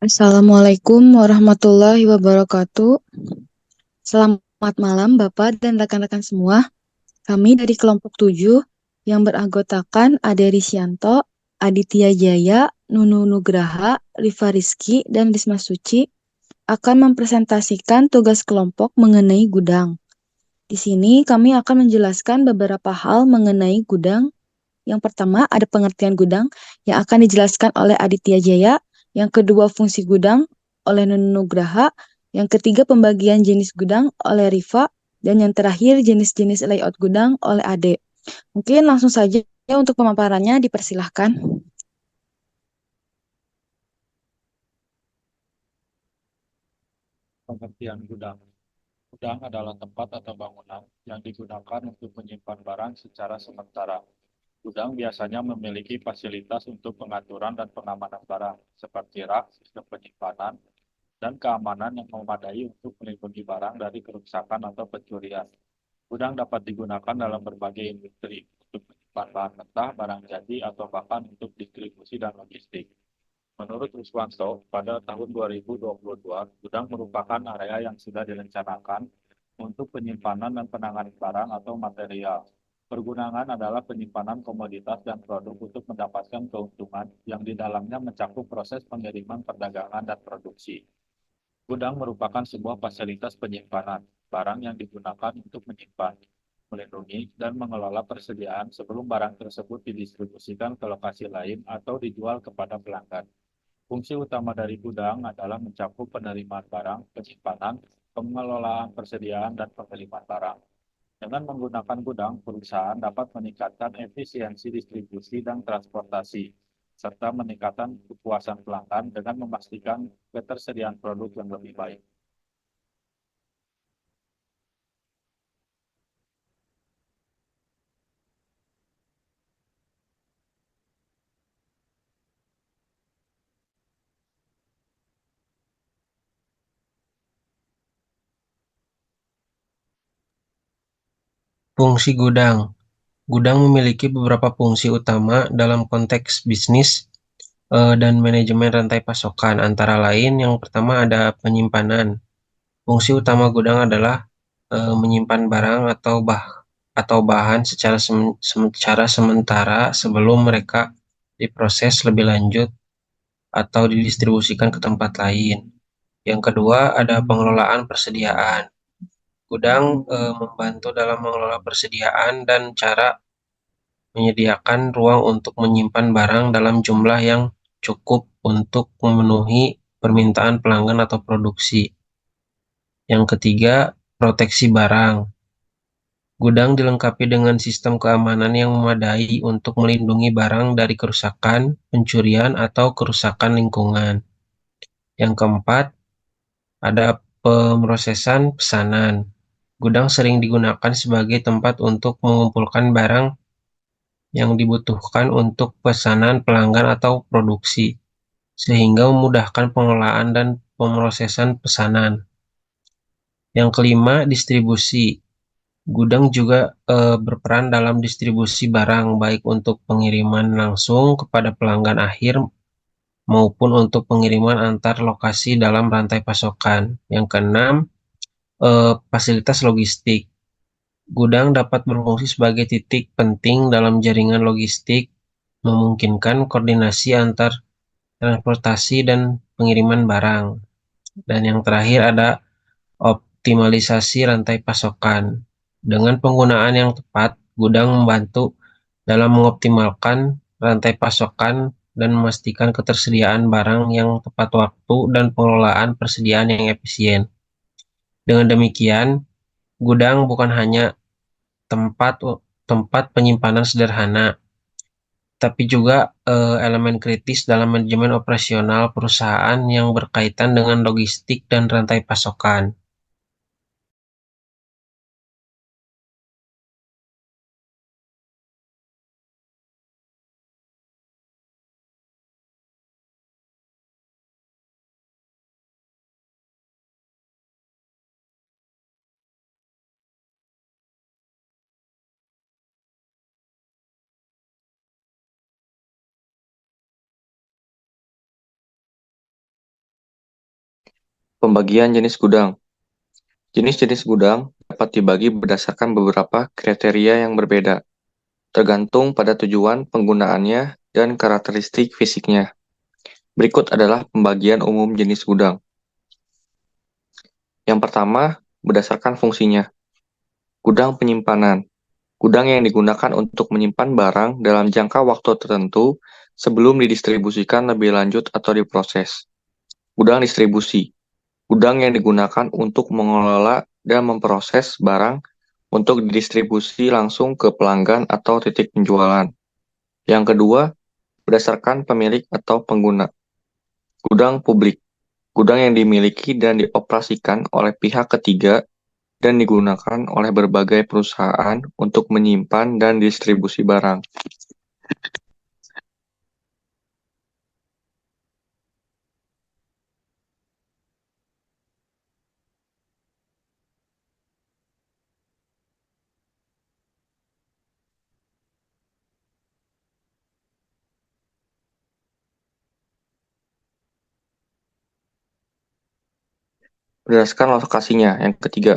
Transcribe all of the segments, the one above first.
Assalamualaikum warahmatullahi wabarakatuh. Selamat malam Bapak dan rekan-rekan semua. Kami dari kelompok 7 yang beranggotakan Ade Risyanto, Aditya Jaya, Nunu Nugraha, Rifa Rizky, dan Risma Suci akan mempresentasikan tugas kelompok mengenai gudang. Di sini kami akan menjelaskan beberapa hal mengenai gudang. Yang pertama ada pengertian gudang yang akan dijelaskan oleh Aditya Jaya, yang kedua fungsi gudang oleh Nunu Nugraha, yang ketiga pembagian jenis gudang oleh Rifa, dan yang terakhir jenis-jenis layout gudang oleh Ade. Mungkin langsung saja untuk pemaparannya dipersilahkan. Pengertian gudang. Gudang adalah tempat atau bangunan yang digunakan untuk menyimpan barang secara sementara. Gudang biasanya memiliki fasilitas untuk pengaturan dan pengamanan barang, seperti rak, sistem penyimpanan, dan keamanan yang memadai untuk melindungi barang dari kerusakan atau pencurian. Gudang dapat digunakan dalam berbagai industri, untuk menyimpan bahan mentah, barang jadi, atau bahkan untuk distribusi dan logistik. Menurut Ruswanto, pada tahun 2022, gudang merupakan area yang sudah direncanakan untuk penyimpanan dan penanganan barang atau material. Pergunaan adalah penyimpanan komoditas dan produk untuk mendapatkan keuntungan yang di dalamnya mencakup proses pengiriman, perdagangan, dan produksi. Gudang merupakan sebuah fasilitas penyimpanan barang yang digunakan untuk menyimpan, melindungi, dan mengelola persediaan sebelum barang tersebut didistribusikan ke lokasi lain atau dijual kepada pelanggan. Fungsi utama dari gudang adalah mencakup penerimaan barang, penyimpanan, pengelolaan persediaan, dan pengiriman barang. Dengan menggunakan gudang, perusahaan dapat meningkatkan efisiensi distribusi dan transportasi, serta meningkatkan kepuasan pelanggan dengan memastikan ketersediaan produk yang lebih baik. Fungsi gudang. Gudang memiliki beberapa fungsi utama dalam konteks bisnis dan manajemen rantai pasokan. Antara lain, yang pertama ada penyimpanan. Fungsi utama gudang adalah menyimpan barang atau bahan secara sementara sebelum mereka diproses lebih lanjut atau didistribusikan ke tempat lain. Yang kedua ada pengelolaan persediaan. Gudang membantu dalam mengelola persediaan dan cara menyediakan ruang untuk menyimpan barang dalam jumlah yang cukup untuk memenuhi permintaan pelanggan atau produksi. Yang ketiga, proteksi barang. Gudang dilengkapi dengan sistem keamanan yang memadai untuk melindungi barang dari kerusakan, pencurian, atau kerusakan lingkungan. Yang keempat, ada pemrosesan pesanan. Gudang sering digunakan sebagai tempat untuk mengumpulkan barang yang dibutuhkan untuk pesanan pelanggan atau produksi, sehingga memudahkan pengelolaan dan pemrosesan pesanan. Yang kelima, distribusi. Gudang juga berperan dalam distribusi barang, baik untuk pengiriman langsung kepada pelanggan akhir maupun untuk pengiriman antar lokasi dalam rantai pasokan. Yang keenam, fasilitas logistik. Gudang dapat berfungsi sebagai titik penting dalam jaringan logistik, memungkinkan koordinasi antar transportasi dan pengiriman barang. Dan yang terakhir ada optimalisasi rantai pasokan. Dengan penggunaan yang tepat, gudang membantu dalam mengoptimalkan rantai pasokan dan memastikan ketersediaan barang yang tepat waktu dan pengelolaan persediaan yang efisien. Dengan demikian, gudang bukan hanya tempat tempat penyimpanan sederhana, tapi juga elemen kritis dalam manajemen operasional perusahaan yang berkaitan dengan logistik dan rantai pasokan. Pembagian jenis gudang. Jenis-jenis gudang dapat dibagi berdasarkan beberapa kriteria yang berbeda, tergantung pada tujuan penggunaannya dan karakteristik fisiknya. Berikut adalah pembagian umum jenis gudang. Yang pertama, berdasarkan fungsinya. Gudang penyimpanan. Gudang yang digunakan untuk menyimpan barang dalam jangka waktu tertentu sebelum didistribusikan lebih lanjut atau diproses. Gudang distribusi. Gudang yang digunakan untuk mengelola dan memproses barang untuk didistribusi langsung ke pelanggan atau titik penjualan. Yang kedua, berdasarkan pemilik atau pengguna. Gudang publik. Gudang yang dimiliki dan dioperasikan oleh pihak ketiga dan digunakan oleh berbagai perusahaan untuk menyimpan dan distribusi barang. Berdasarkan lokasinya. Yang ketiga,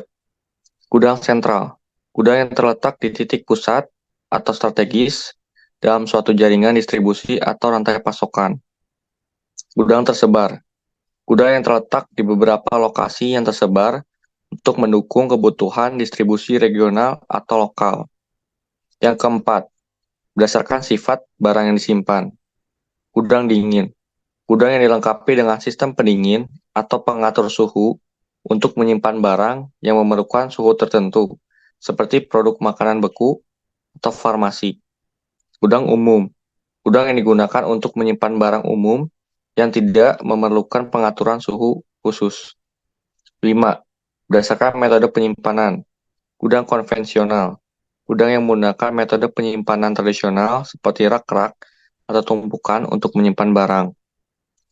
gudang sentral. Gudang yang terletak di titik pusat atau strategis dalam suatu jaringan distribusi atau rantai pasokan. Gudang tersebar. Gudang yang terletak di beberapa lokasi yang tersebar untuk mendukung kebutuhan distribusi regional atau lokal. Yang keempat, berdasarkan sifat barang yang disimpan. Gudang dingin. Gudang yang dilengkapi dengan sistem pendingin atau pengatur suhu untuk menyimpan barang yang memerlukan suhu tertentu, seperti produk makanan beku atau farmasi. Gudang umum. Gudang yang digunakan untuk menyimpan barang umum yang tidak memerlukan pengaturan suhu khusus. 5. Berdasarkan metode penyimpanan. Gudang konvensional. Gudang yang menggunakan metode penyimpanan tradisional seperti rak-rak atau tumpukan untuk menyimpan barang.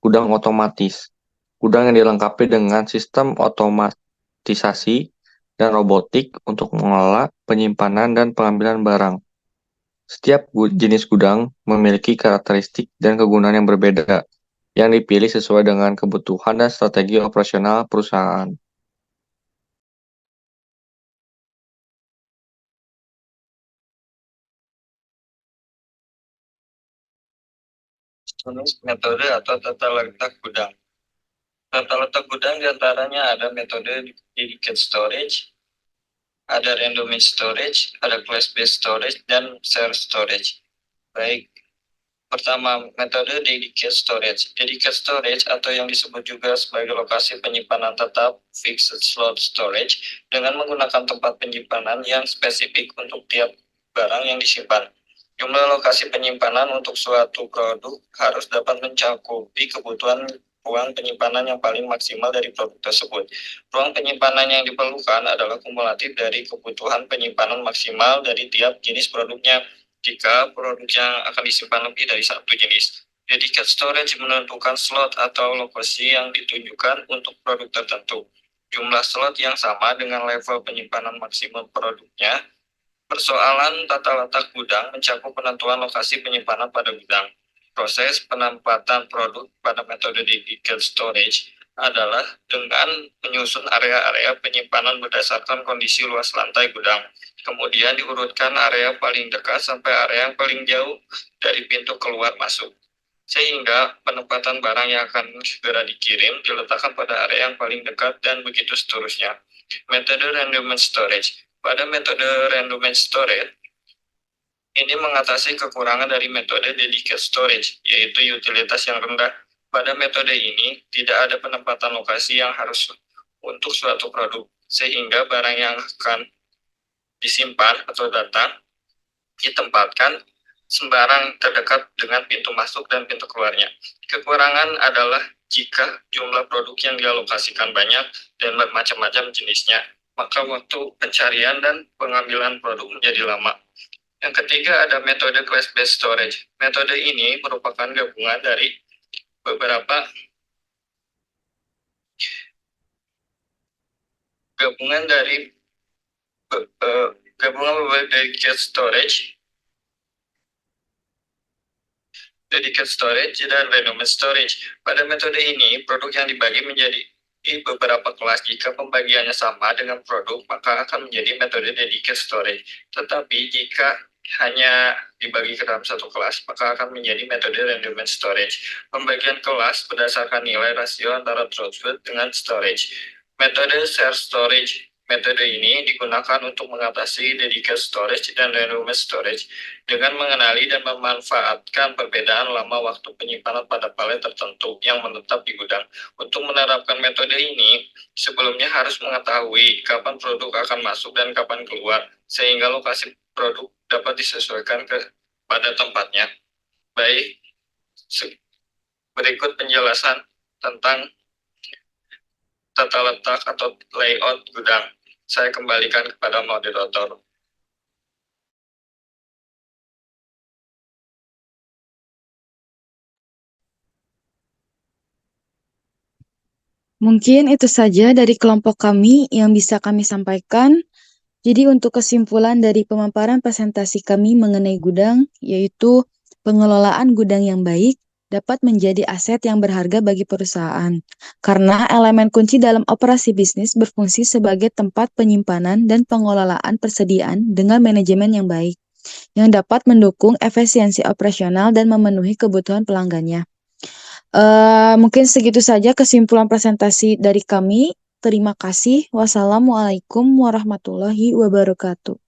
Gudang otomatis. Gudang yang dilengkapi dengan sistem otomatisasi dan robotik untuk mengelola penyimpanan dan pengambilan barang. Setiap jenis gudang memiliki karakteristik dan kegunaan yang berbeda, yang dipilih sesuai dengan kebutuhan dan strategi operasional perusahaan. Metode atau tata letak gudang. Tata letak gudang diantaranya ada metode dedicated storage, ada randomized storage, ada class-based storage, dan shared storage. Baik, pertama metode dedicated storage. Dedicated storage atau yang disebut juga sebagai lokasi penyimpanan tetap fixed slot storage dengan menggunakan tempat penyimpanan yang spesifik untuk tiap barang yang disimpan. Jumlah lokasi penyimpanan untuk suatu produk harus dapat mencakupi kebutuhan ruang penyimpanan yang paling maksimal dari produk tersebut. Ruang penyimpanan yang diperlukan adalah kumulatif dari kebutuhan penyimpanan maksimal dari tiap jenis produknya. Jika produk yang akan disimpan lebih dari satu jenis, dedicated storage menentukan slot atau lokasi yang ditunjukkan untuk produk tertentu. Jumlah slot yang sama dengan level penyimpanan maksimum produknya. Persoalan tata letak gudang mencakup penentuan lokasi penyimpanan pada gudang. Proses penempatan produk pada metode dedicated storage adalah dengan menyusun area-area penyimpanan berdasarkan kondisi luas lantai gudang. Kemudian diurutkan area paling dekat sampai area yang paling jauh dari pintu keluar masuk. Sehingga penempatan barang yang akan segera dikirim diletakkan pada area yang paling dekat dan begitu seterusnya. Metode randomized storage. Pada metode randomized storage, ini mengatasi kekurangan dari metode dedicated storage, yaitu utilitas yang rendah. Pada metode ini, tidak ada penempatan lokasi yang harus untuk suatu produk, sehingga barang yang akan disimpan atau datang ditempatkan sembarang terdekat dengan pintu masuk dan pintu keluarnya. Kekurangan adalah jika jumlah produk yang dialokasikan banyak dan bermacam-macam jenisnya, maka waktu pencarian dan pengambilan produk menjadi lama. Yang ketiga ada metode class-based storage. Metode ini merupakan gabungan dari beberapa dedicated storage dan randomized storage. Pada metode ini, produk yang dibagi menjadi beberapa kelas. Jika pembagiannya sama dengan produk, maka akan menjadi metode dedicated storage. Tetapi jika hanya dibagi ke dalam satu kelas, maka akan menjadi metode random storage. Pembagian kelas berdasarkan nilai rasio antara throughput dengan storage. Metode share storage. Metode ini digunakan untuk mengatasi dedicated storage dan random storage dengan mengenali dan memanfaatkan perbedaan lama waktu penyimpanan pada palet tertentu yang menetap di gudang. Untuk menerapkan metode ini, sebelumnya harus mengetahui kapan produk akan masuk dan kapan keluar, sehingga lokasi produk dapat disesuaikan pada tempatnya. Baik, berikut penjelasan tentang tata letak atau layout gudang. Saya kembalikan kepada moderator. Mungkin itu saja dari kelompok kami yang bisa kami sampaikan. Jadi untuk kesimpulan dari pemaparan presentasi kami mengenai gudang, yaitu pengelolaan gudang yang baik dapat menjadi aset yang berharga bagi perusahaan. Karena elemen kunci dalam operasi bisnis berfungsi sebagai tempat penyimpanan dan pengelolaan persediaan dengan manajemen yang baik, yang dapat mendukung efisiensi operasional dan memenuhi kebutuhan pelanggannya. Mungkin segitu saja kesimpulan presentasi dari kami. Terima kasih. Wassalamualaikum warahmatullahi wabarakatuh.